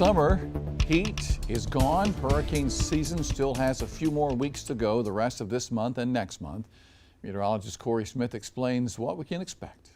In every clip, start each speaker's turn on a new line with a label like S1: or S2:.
S1: summer heat is gone. Hurricane season still has a few more weeks to go, the rest of this month and next month. Meteorologist Corey Smith explains what we can expect.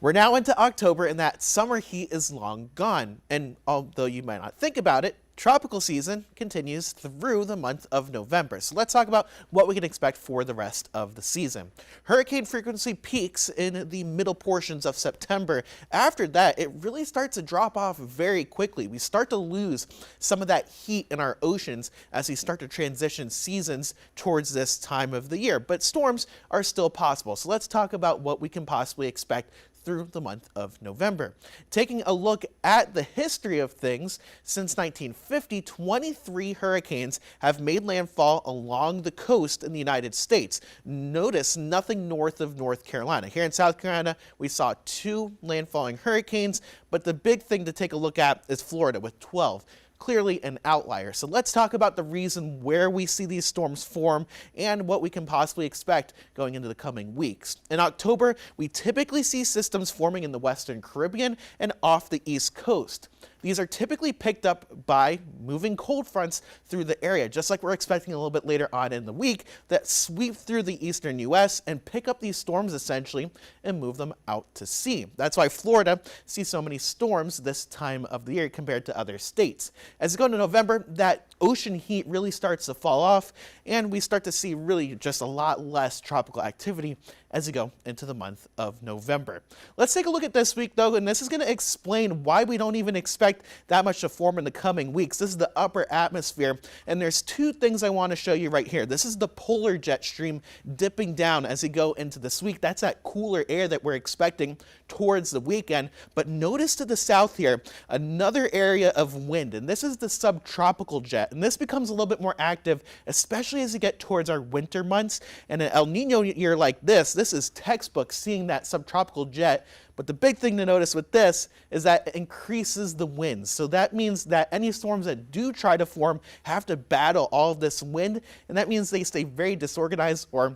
S2: We're now into October and that summer heat is long gone. And although you might not think about it, tropical season continues through the month of November. So let's talk about what we can expect for the rest of the season. Hurricane frequency peaks in the middle portions of September. After that, it really starts to drop off very quickly. We start to lose some of that heat in our oceans as we start to transition seasons towards this time of the year. But storms are still possible. So let's talk about what we can possibly expect through the month of November. Taking a look at the history of things, since 1950, 23 hurricanes have made landfall along the coast in the United States. Notice nothing north of North Carolina. Here in South Carolina, we saw 2 landfalling hurricanes, but the big thing to take a look at is Florida with 12. Clearly an outlier. So let's talk about the reason where we see these storms form and what we can possibly expect going into the coming weeks. In October, we typically see systems forming in the Western Caribbean and off the East Coast. These are typically picked up by moving cold fronts through the area, just like we're expecting a little bit later on in the week, that sweep through the eastern U.S. and pick up these storms essentially and move them out to sea. That's why Florida sees so many storms this time of the year compared to other states. As we go into November, that ocean heat really starts to fall off and we start to see really just a lot less tropical activity as we go into the month of November. Let's take a look at this week though, and this is going to explain why we don't even expect that much to form in the coming weeks. This is the upper atmosphere, and there's 2 things I want to show you right here. This is the polar jet stream dipping down as we go into this week. That's that cooler air that we're expecting towards the weekend. But notice to the south here, another area of wind, and this is the subtropical jet, and this becomes a little bit more active, especially as you get towards our winter months. And an El Nino year like this is textbook seeing that subtropical jet. But the big thing to notice with this is that it increases the winds. So that means that any storms that do try to form have to battle all of this wind, and that means they stay very disorganized or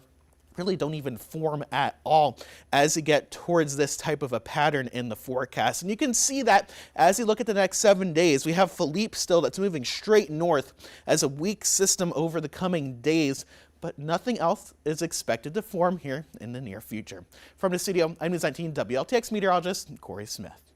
S2: really don't even form at all as you get towards this type of a pattern in the forecast. And you can see that as you look at the next 7 days. We have Philippe still that's moving straight north as a weak system over the coming days, but nothing else is expected to form here in the near future. From the studio, I'm News 19 WLTX meteorologist Corey Smith.